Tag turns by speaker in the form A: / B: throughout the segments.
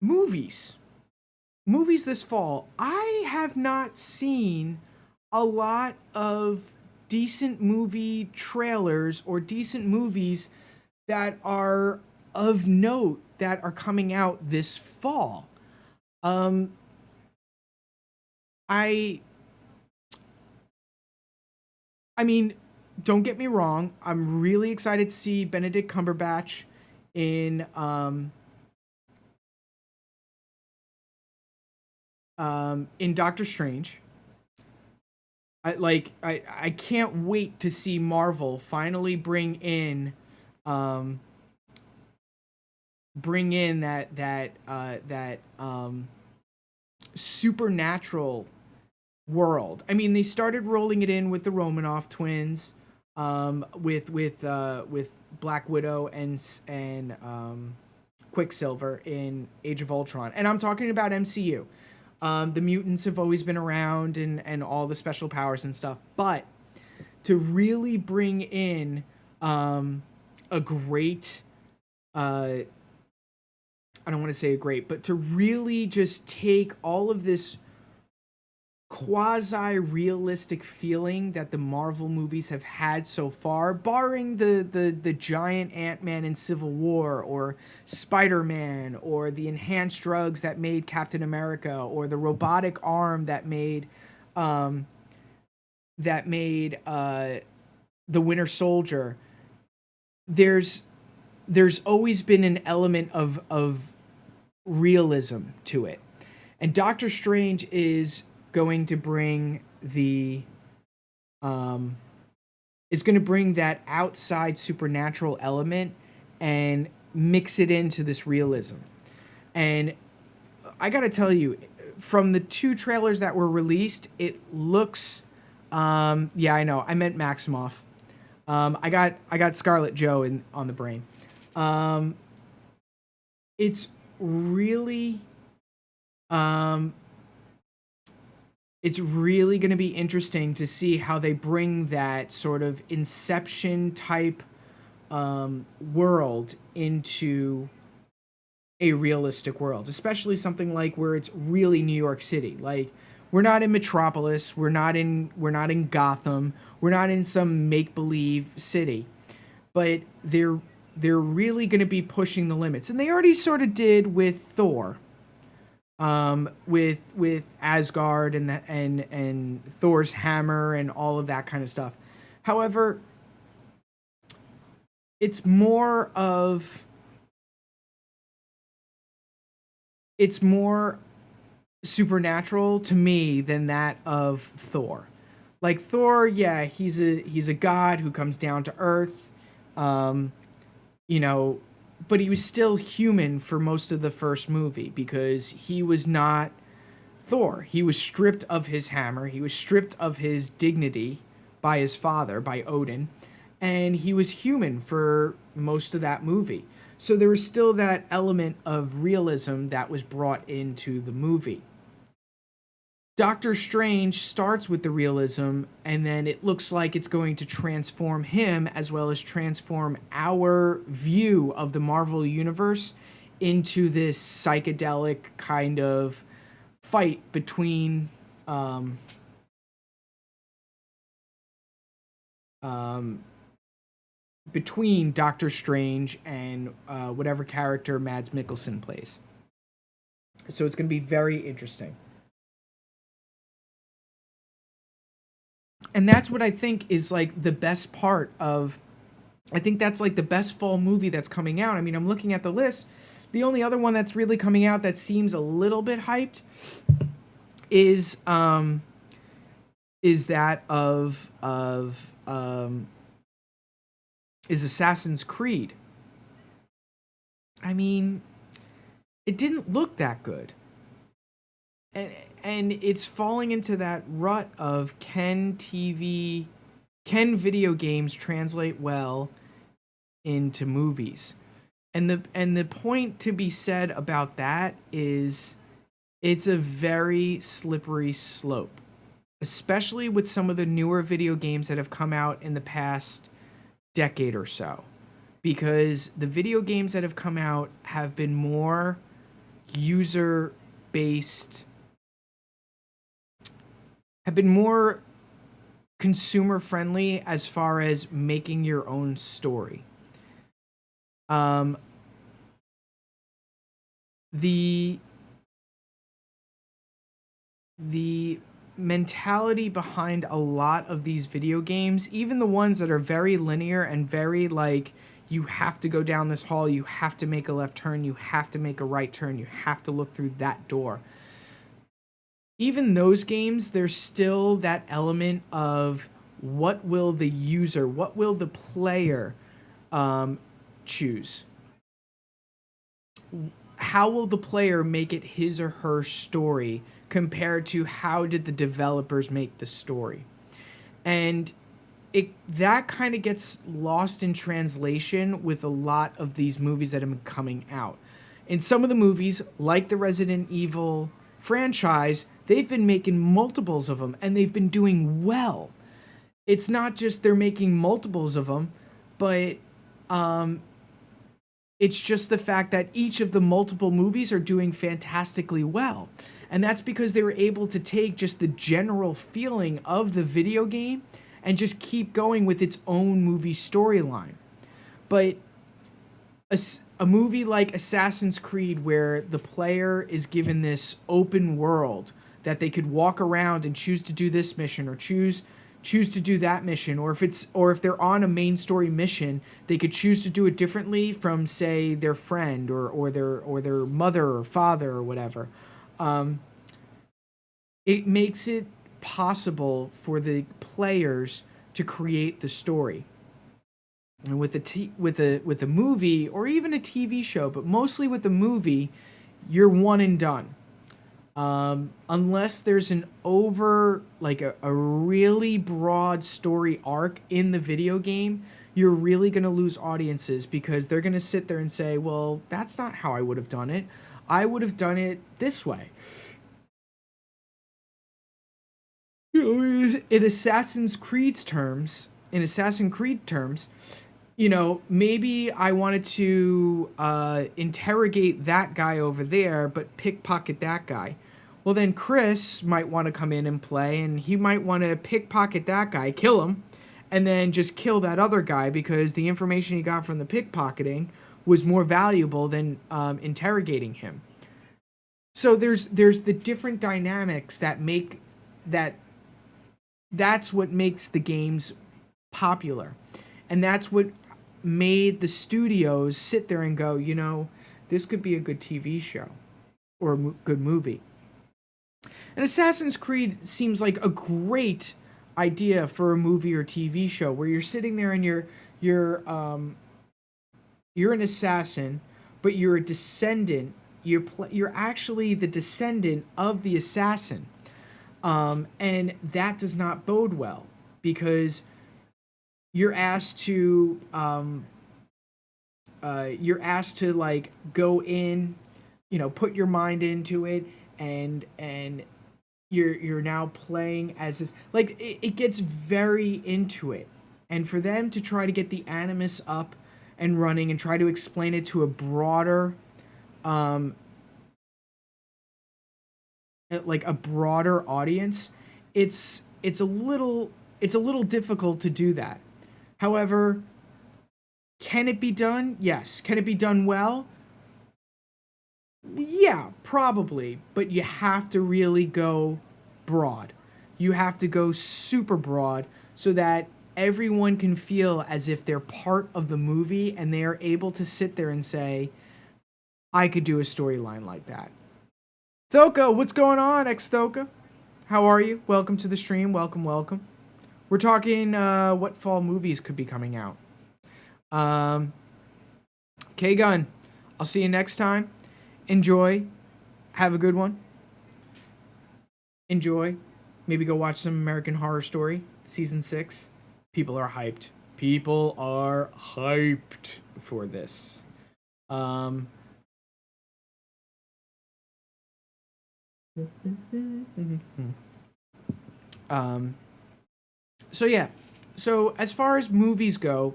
A: Movies. Movies this fall. I have not seen a lot of decent movie trailers or decent movies that are of note that are coming out this fall. Um, I I mean, don't get me wrong. I'm really excited to see Benedict Cumberbatch in in Doctor Strange. I can't wait to see Marvel finally um bring in that supernatural world. I mean, they started rolling it in with the Romanoff twins, with Black Widow and Quicksilver in Age of Ultron, and I'm talking about MCU. The mutants have always been around and all the special powers and stuff, but to really bring in a great, I don't want to say a great, but to really just take all of this quasi realistic feeling that the Marvel movies have had so far, barring the giant Ant-Man in Civil War or Spider-Man or the enhanced drugs that made Captain America or the robotic arm um that made the Winter Soldier. There's there's always been an element of realism to it. And Doctor Strange is going to bring the um is going to bring that outside supernatural element and mix it into this realism. And I got to tell you, from the two trailers that were released, it looks yeah, I know. I meant Maximoff. I got Scarlet Joe in on the brain. Um it's really um it's really going to be interesting to see how they bring that sort of Inception type world into a realistic world, especially something like where it's really New York City. Like we're not in Metropolis, we're not in Gotham, we're not in some make believe city, but they're really going to be pushing the limits, and they already sort of did with Thor, with Asgard and Thor's hammer and all of that kind of stuff. However, it's more of it's more supernatural to me than that of Thor. Like Thor, yeah, he's a god who comes down to earth, um, you know, but he was still human for most of the first movie because he was not Thor. He was stripped of his hammer, he was stripped of his dignity by his father, by Odin, and he was human for most of that movie. So there was still that element of realism that was brought into the movie. Doctor Strange starts with the realism, and then it looks like it's going to transform him as well as transform our view of the Marvel Universe into this psychedelic kind of fight um, um, between Doctor Strange and whatever character Mads Mikkelsen plays. So it's going to be very interesting. And that's what I think is like the best part of I think that's like the best fall movie that's coming out. I mean, I'm looking at the list. The only other one that's really coming out that seems a little bit hyped is that of is Assassin's Creed. I mean, it didn't look that good. And and it's falling into that rut of can video games translate well into movies? And the point to be said about that is it's a very slippery slope, especially with some of the newer video games that have come out in the past decade or so. Because the video games that have come out have been more user based, have been more consumer friendly as far as making your own story. Um, the the mentality behind a lot of these video games, even the ones that are very linear and very like, you have to go down this hall, you have to make a left turn, you have to make a right turn, you have to look through that door. Even those games, there's still that element of what will the user, what will the player choose? How will the player make it his or her story compared to how did the developers make the story? And that kind of gets lost in translation with a lot of these movies that have been coming out. In some of the movies, like the Resident Evil franchise, they've been making multiples of them and they've been doing well. It's not just they're making multiples of them, but it's just the fact that each of the multiple movies are doing fantastically well. And that's because they were able to take just the general feeling of the video game and just keep going with its own movie storyline. But a movie like Assassin's Creed, where the player is given this open world that they could walk around and choose to do this mission or choose to do that mission, or if they're on a main story mission, they could choose to do it differently from, say, their friend or their mother or father or whatever. It makes it possible for the players to create the story. And with a movie or even a TV show, but mostly with the movie, you're one and done. Unless there's a really broad story arc in the video game, you're really going to lose audiences because they're going to sit there and say, well, that's not how I would have done it. I would have done it this way. In Assassin's Creed terms, maybe I wanted to interrogate that guy over there, but pickpocket that guy. Well, then Chris might want to come in and play, and he might want to pickpocket that guy, kill him, and then just kill that other guy because the information he got from the pickpocketing was more valuable than interrogating him. So there's the different dynamics that make that's what makes the games popular. And that's what made the studios sit there and go, this could be a good TV show or a good movie. And Assassin's Creed seems like a great idea for a movie or TV show where you're sitting there and you're an assassin, but you're a descendant. You're actually the descendant of the assassin. And that does not bode well because you're asked to like go in, put your mind into it, and you're now playing as this, like it gets very into it. And for them to try to get the animus up and running and try to explain it to a broader audience, it's a little difficult to do that. However, can it be done? Yes. Can it be done well? Yeah, probably. But you have to really go broad. You have to go super broad so that everyone can feel as if they're part of the movie and they are able to sit there and say, I could do a storyline like that. Thoka, what's going on, ex-Thoka? How are you? Welcome to the stream. Welcome. We're talking what fall movies could be coming out. K-Gun, I'll see you next time. Enjoy. Have a good one. Enjoy. Maybe go watch some American Horror Story, Season 6. People are hyped. People are hyped for this. So yeah. So as far as movies go,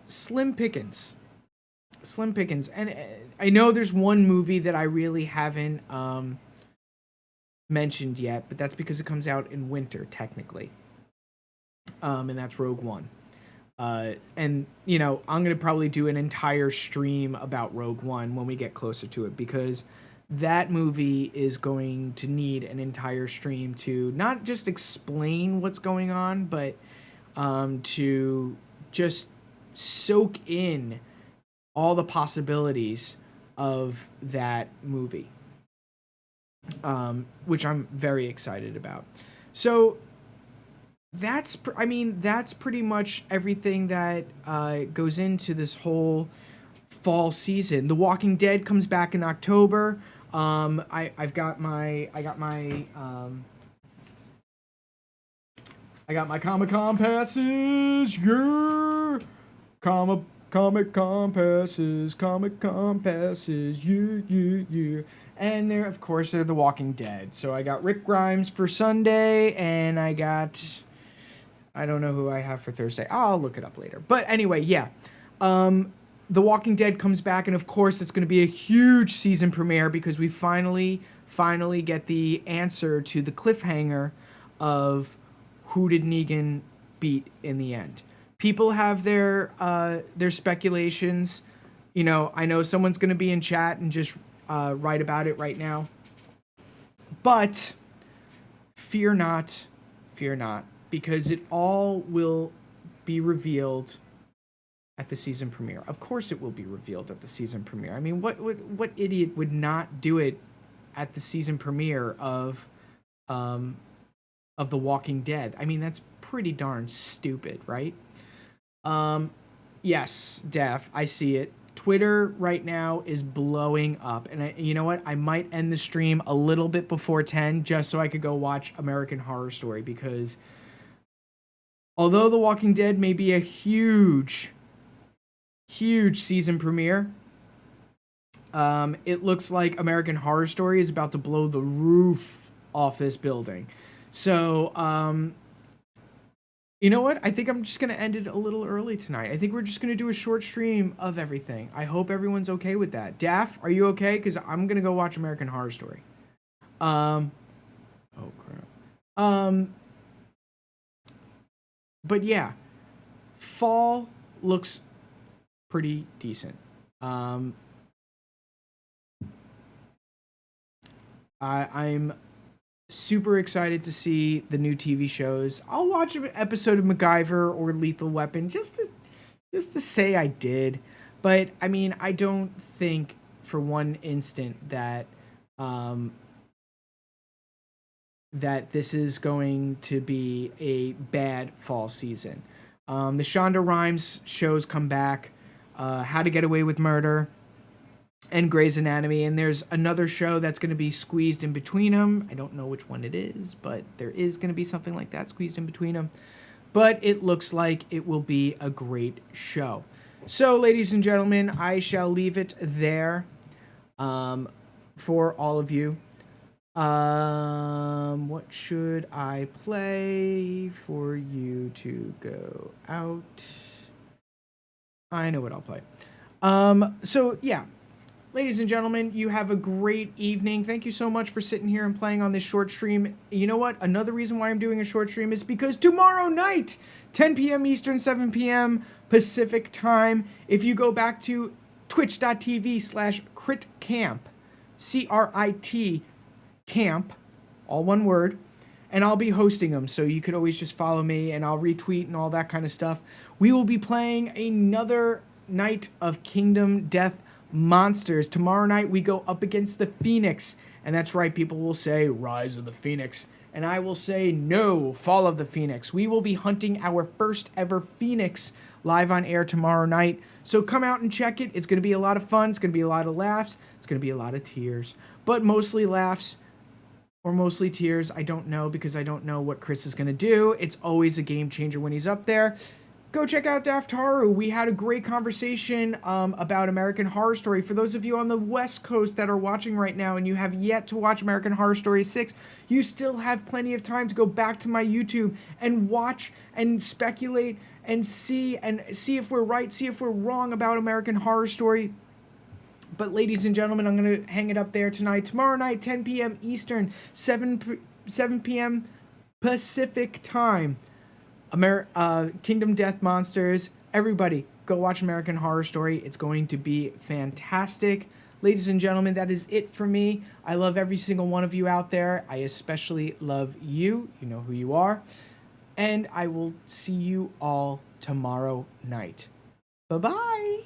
A: slim pickings. slim pickings. And I know there's one movie that I really haven't mentioned yet, but that's because it comes out in winter, technically. And that's Rogue One. And, you know, I'm going to probably do an entire stream about Rogue One when we get closer to it, because that movie is going to need an entire stream to not just explain what's going on, but to just soak in all the possibilities of that movie, which I'm very excited about. So that's pretty much everything that goes into this whole fall season. The Walking Dead comes back in October. I got my Comic-Con passes. Yeah. Comic-Con passes. Yeah. And there, of course, they're The Walking Dead. So I got Rick Grimes for Sunday, and I don't know who I have for Thursday. I'll look it up later. But anyway, yeah. The Walking Dead comes back, and of course it's going to be a huge season premiere because we finally get the answer to the cliffhanger of who did Negan beat in the end. People have their speculations. You know, I know someone's going to be in chat and just write about it right now. But fear not, because it all will be revealed at the season premiere. Of course it will be revealed at the season premiere. I mean, what idiot would not do it at the season premiere of The Walking Dead? I mean, that's pretty darn stupid, right? Yes, Daph, I see it. Twitter right now is blowing up. And you know what? I might end the stream a little bit before 10 just so I could go watch American Horror Story, because although The Walking Dead may be a huge season premiere, it looks like American Horror Story is about to blow the roof off this building. So, you know what? I think I'm just going to end it a little early tonight. I think we're just going to do a short stream of everything. I hope everyone's okay with that. Daff, are you okay? Because I'm going to go watch American Horror Story. Oh, crap. But yeah, fall looks pretty decent. I'm super excited to see the new TV shows. I'll watch an episode of MacGyver or Lethal Weapon just to say I did. But I mean, I don't think for one instant that that this is going to be a bad fall season. The Shonda Rhimes shows come back. How to Get Away with Murder, and Grey's Anatomy, and there's another show that's going to be squeezed in between them. I don't know which one it is, but there is going to be something like that squeezed in between them. But it looks like it will be a great show. So, ladies and gentlemen, I shall leave it there for all of you. What should I play for you to go out? I know what I'll play. So yeah, ladies and gentlemen, you have a great evening. Thank you so much for sitting here and playing on this short stream. You know what? Another reason why I'm doing a short stream is because tomorrow night, 10 p.m. Eastern, 7 p.m. Pacific time, if you go back to twitch.tv/critcamp, CRIT camp, all one word, and I'll be hosting them, so you could always just follow me, and I'll retweet and all that kind of stuff. We will be playing another night of Kingdom Death Monsters. Tomorrow night, we go up against the Phoenix, and that's right, people will say, Rise of the Phoenix, and I will say, no, Fall of the Phoenix. We will be hunting our first ever Phoenix live on air tomorrow night, so come out and check it. It's going to be a lot of fun. It's going to be a lot of laughs. It's going to be a lot of tears, but mostly laughs. Or mostly tears, I don't know, because I don't know what Chris is going to do. It's always a game changer when he's up there. Go check out Daftaru. We had a great conversation about American Horror Story. For those of you on the West Coast that are watching right now and you have yet to watch American Horror Story 6, you still have plenty of time to go back to my YouTube and watch and speculate and see if we're right, see if we're wrong about American Horror Story. But ladies and gentlemen, I'm going to hang it up there tonight. Tomorrow night, 10 p.m. Eastern, 7 p.m. Pacific time. Kingdom Death Monsters. Everybody, go watch American Horror Story. It's going to be fantastic. Ladies and gentlemen, that is it for me. I love every single one of you out there. I especially love you. You know who you are. And I will see you all tomorrow night. Bye-bye.